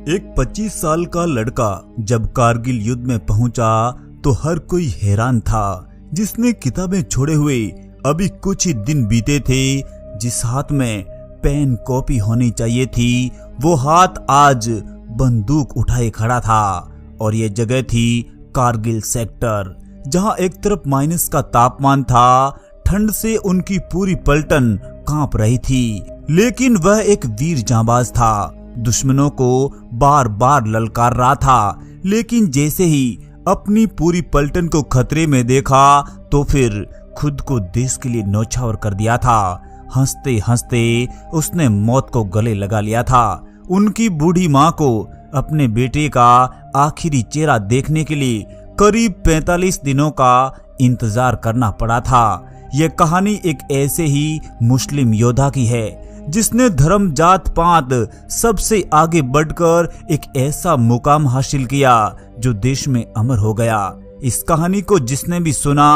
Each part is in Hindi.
एक 25 साल का लड़का जब कारगिल युद्ध में पहुंचा तो हर कोई हैरान था। जिसने किताबें छोड़े हुए अभी कुछ ही दिन बीते थे, जिस हाथ में पेन कॉपी होनी चाहिए थी, वो हाथ आज बंदूक उठाए खड़ा था। और ये जगह थी कारगिल सेक्टर, जहां एक तरफ माइनस का तापमान था, ठंड से उनकी पूरी पलटन कांप रही थी। लेकिन वह एक वीर जांबाज था, दुश्मनों को बार बार ललकार रहा था। लेकिन जैसे ही अपनी पूरी पलटन को खतरे में देखा तो फिर खुद को देश के लिए न्यौछावर कर दिया था। हंसते हंसते उसने मौत को गले लगा लिया था। उनकी बूढ़ी माँ को अपने बेटे का आखिरी चेहरा देखने के लिए करीब 45 दिनों का इंतजार करना पड़ा था। यह कहानी एक ऐसे ही मुस्लिम योद्धा की है जिसने धर्म जात पात सबसे आगे बढ़कर एक ऐसा मुकाम हासिल किया जो देश में अमर हो गया। इस कहानी को जिसने भी सुना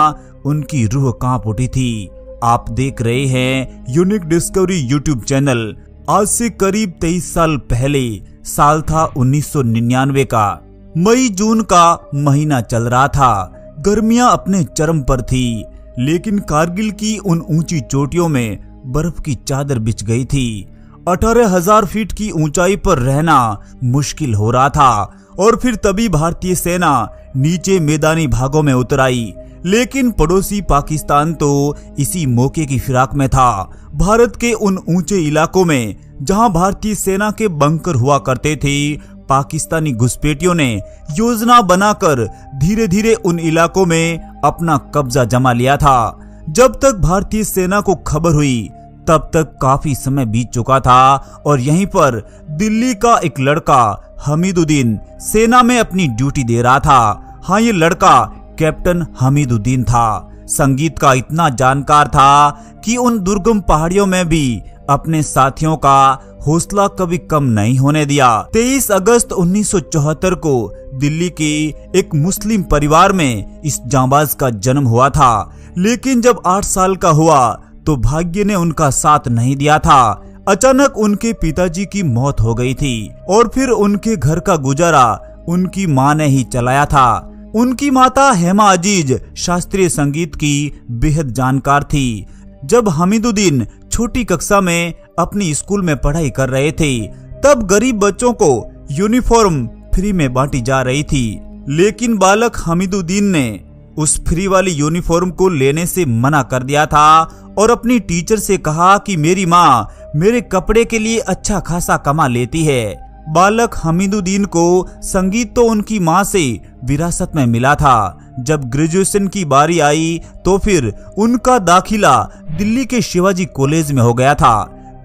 उनकी रूह कांप उठी थी। आप देख रहे हैं यूनिक डिस्कवरी यूट्यूब चैनल। आज से करीब 23 साल पहले साल था 1999 का। मई जून का महीना चल रहा था। गर्मियां अपने चरम पर थी, लेकिन कारगिल की उन ऊंची चोटियों में बर्फ की चादर बिछ गई थी। 18,000 फीट की ऊंचाई पर रहना मुश्किल हो रहा था। और फिर तभी भारतीय सेना नीचे मैदानी भागों में उतर आई। लेकिन पड़ोसी पाकिस्तान तो इसी मौके की फिराक में था। भारत के उन ऊंचे इलाकों में जहां भारतीय सेना के बंकर हुआ करते थे, पाकिस्तानी घुसपैठियों ने योजना बनाकर धीरे धीरे उन इलाकों में अपना कब्जा जमा लिया था। जब तक भारतीय सेना को खबर हुई तब तक काफी समय बीत चुका था। और यहीं पर दिल्ली का एक लड़का हमीदुद्दीन सेना में अपनी ड्यूटी दे रहा था। हाँ, ये लड़का कैप्टन हमीदुद्दीन था। संगीत का इतना जानकार था कि उन दुर्गम पहाड़ियों में भी अपने साथियों का हौसला कभी कम नहीं होने दिया। 23 अगस्त 1974 को दिल्ली के एक मुस्लिम परिवार में इस जांबाज का जन्म हुआ था। लेकिन जब 8 साल का हुआ तो भाग्य ने उनका साथ नहीं दिया था। अचानक उनके पिताजी की मौत हो गई थी और फिर उनके घर का गुजारा उनकी मां ने ही चलाया था। उनकी माता हेमा अजीज शास्त्रीय संगीत की बेहद जानकार थी। जब हमीदुद्दीन छोटी कक्षा में अपनी स्कूल में पढ़ाई कर रहे थे, तब गरीब बच्चों को यूनिफॉर्म फ्री में बांटी जा रही थी। लेकिन बालक हमीदुद्दीन ने उस फ्री वाली यूनिफॉर्म को लेने से मना कर दिया था और अपनी टीचर से कहा कि मेरी माँ मेरे कपड़े के लिए अच्छा खासा कमा लेती है। बालक हमीदुद्दीन को संगीत तो उनकी माँ से विरासत में मिला था। जब ग्रेजुएशन की बारी आई तो फिर उनका दाखिला दिल्ली के शिवाजी कॉलेज में हो गया था।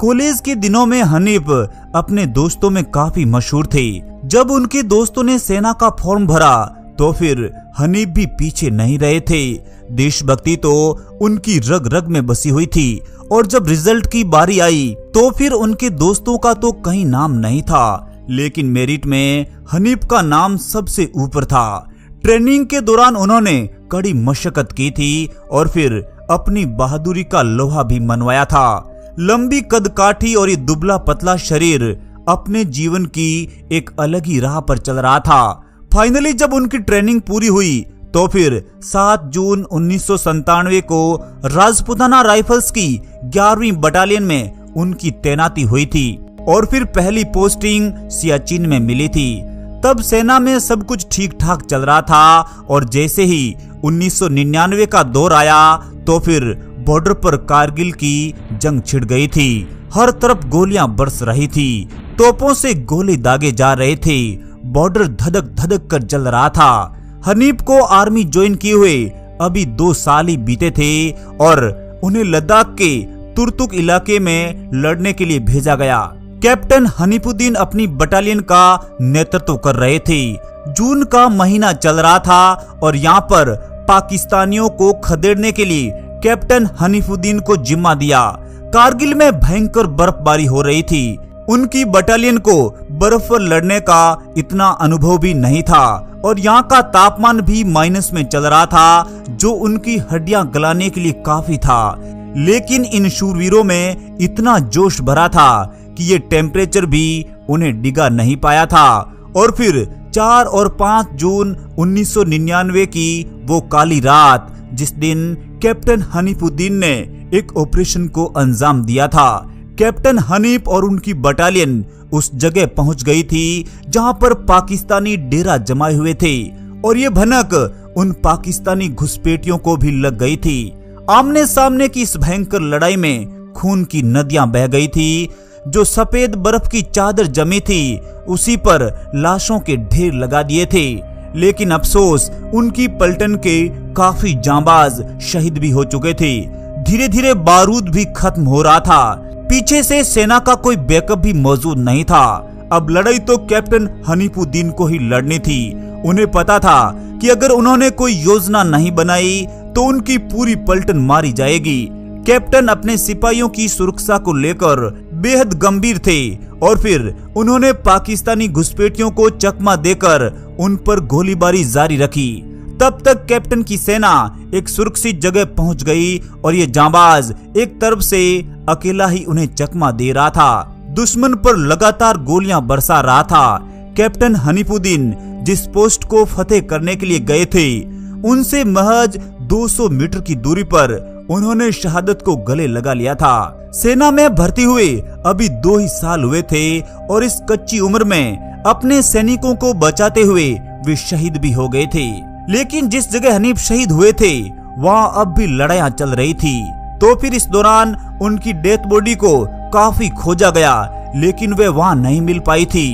कॉलेज के दिनों में हनीफ अपने दोस्तों में काफी मशहूर थे। जब उनके दोस्तों ने सेना का फॉर्म भरा तो फिर हनीफ भी पीछे नहीं रहे थे। देशभक्ति तो उनकी रग रग में बसी हुई थी। और जब रिजल्ट की बारी आई तो फिर उनके दोस्तों का तो कहीं नाम नहीं था, लेकिन मेरिट में हनीफ का नाम सबसे ऊपर था। ट्रेनिंग के दौरान उन्होंने कड़ी मशक्कत की थी और फिर अपनी बहादुरी का लोहा भी मनवाया था। लंबी कदकाठी और ये दुबला पतला शरीर अपने जीवन की एक अलग ही राह पर चल रहा था। फाइनली जब उनकी ट्रेनिंग पूरी हुई तो फिर 7 जून 1997 को राजपुताना राइफल्स की 11वीं बटालियन में उनकी तैनाती हुई थी और फिर पहली पोस्टिंग सियाचिन में मिली थी। तब सेना में सब कुछ ठीक ठाक चल रहा था और जैसे ही 1999 का दौर आया तो फिर बॉर्डर पर कारगिल की जंग छिड़ गई थी। हर तरफ गोलियां बरस रही थी, तोपों से गोले दागे जा रहे थे, बॉर्डर धधक धधक कर जल रहा था। हनीफ को आर्मी ज्वाइन किए हुए अभी 2 साल ही बीते थे और उन्हें लद्दाख के तुर्तुक इलाके में लड़ने के लिए भेजा गया। कैप्टन हनीफुद्दीन अपनी बटालियन का नेतृत्व कर रहे थे। जून का महीना चल रहा था और यहाँ पर पाकिस्तानियों को खदेड़ने के लिए कैप्टन हनीफुद्दीन को जिम्मा दिया। कारगिल में भयंकर बर्फबारी हो रही थी। उनकी बटालियन को बर्फ पर लड़ने का इतना अनुभव भी नहीं था और यहाँ का तापमान भी माइनस में चल रहा था, जो उनकी हड्डियां गलाने के लिए काफी था। लेकिन इन शूरवीरों में इतना जोश भरा था कि ये टेम्परेचर भी उन्हें डिगा नहीं पाया था। और फिर 4 और 5 जून 1999 की वो काली रात, जिस दिन कैप्टन हनीफुद्दीन ने एक ऑपरेशन को अंजाम दिया था। कैप्टन हनीफ और उनकी बटालियन उस जगह पहुंच गई थी जहां पर पाकिस्तानी डेरा जमाए हुए थे, और ये भनक उन पाकिस्तानी घुसपैठियों को भी लग गई थी। आमने सामने की इस भयंकर लड़ाई में खून की नदियां बह गई थी। जो सफेद बर्फ की चादर जमी थी उसी पर लाशों के ढेर लगा दिए थे। लेकिन अफसोस, उनकी पलटन के काफी जांबाज शहीद भी हो चुके थे। धीरे धीरे बारूद भी खत्म हो रहा था। पीछे से सेना का कोई बैकअप भी मौजूद नहीं था। अब लड़ाई तो कैप्टन हनीफुद्दीन को ही लड़नी थी। उन्हें पता था कि अगर उन्होंने कोई योजना नहीं बनाई तो उनकी पूरी पलटन मारी जाएगी। कैप्टन अपने सिपाहियों की सुरक्षा को लेकर बेहद गंभीर थे, और फिर उन्होंने पाकिस्तानी घुसपैठियों को चकमा देकर उन पर गोलीबारी जारी रखी। तब तक कैप्टन की सेना एक सुरक्षित जगह पहुंच गई, और ये जांबाज एक तरफ से अकेला ही उन्हें चकमा दे रहा था। दुश्मन पर लगातार गोलियां बरसा रहा था। कैप्टन हनीफुद्दीन जिस पोस्ट को फतेह करने के लिए गए थे, उनसे महज 200 मीटर की दूरी पर उन्होंने शहादत को गले लगा लिया था। सेना में भर्ती हुए अभी 2 ही साल हुए थे, और इस कच्ची उम्र में अपने सैनिकों को बचाते हुए वे शहीद भी हो गए थे। लेकिन जिस जगह हनीफ शहीद हुए थे वहाँ अब भी लड़ाइयाँ चल रही थी। तो फिर इस दौरान उनकी डेथ बॉडी को काफी खोजा गया, लेकिन वे वहाँ नहीं मिल पाई थी।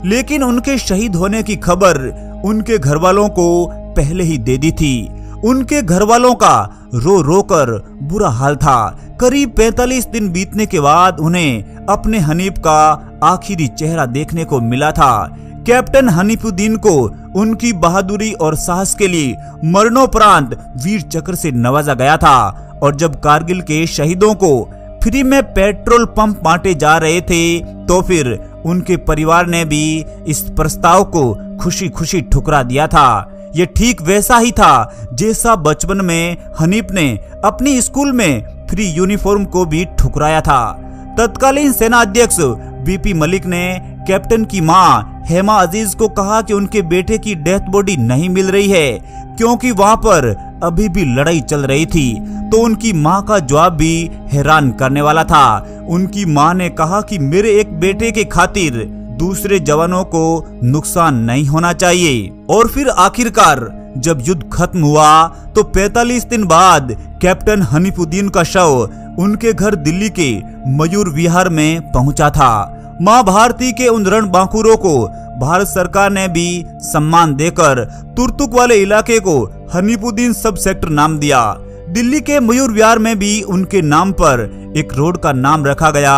लेकिन उनके शहीद होने की खबर उनके घर वालों को पहले ही दे दी थी। उनके घर वालों का रो रो कर बुरा हाल था। करीब 45 दिन बीतने के बाद उन्हें अपने हनीफ का आखिरी चेहरा देखने को मिला था। कैप्टन हनीफुद्दीन को उनकी बहादुरी और साहस के लिए मरणोपरांत वीर चक्र से नवाजा गया था। और जब कारगिल के शहीदों को फ्री में पेट्रोल पंप बांटे जा रहे थे, तो फिर उनके परिवार ने भी इस प्रस्ताव को खुशी खुशी ठुकरा दिया था। ये ठीक वैसा ही था जैसा बचपन में हनीफ ने अपनी स्कूल में फ्री यूनिफॉर्म को भी ठुकराया था। तत्कालीन सेना अध्यक्ष बीपी मलिक ने कैप्टन की मां हेमा अजीज को कहा कि उनके बेटे की डेथ बॉडी नहीं मिल रही है, क्योंकि वहां पर अभी भी लड़ाई चल रही थी। तो उनकी मां का जवाब भी हैरान करने वाला था। उनकी मां ने कहा कि मेरे एक बेटे के खातिर दूसरे जवानों को नुकसान नहीं होना चाहिए। और फिर आखिरकार जब युद्ध खत्म हुआ तो 45 दिन बाद कैप्टन हनीफुद्दीन का शव उनके घर दिल्ली के मयूर विहार में पहुंचा था। मां भारती के उन रणबांकुरों को भारत सरकार ने भी सम्मान देकर तुर्तुक वाले इलाके को हनीफुद्दीन सब सेक्टर नाम दिया। दिल्ली के मयूर विहार में भी उनके नाम पर एक रोड का नाम रखा गया,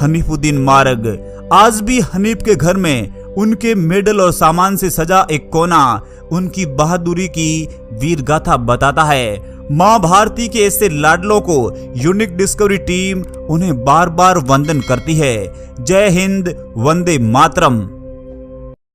हनीफुद्दीन मार्ग। आज भी हनीफ के घर में उनके मेडल और सामान से सजा एक कोना उनकी बहादुरी की वीर गाथा बताता है। मां भारती के ऐसे लाडलों को यूनिक डिस्कवरी टीम उन्हें बार बार वंदन करती है। जय हिंद, वंदे मातरम।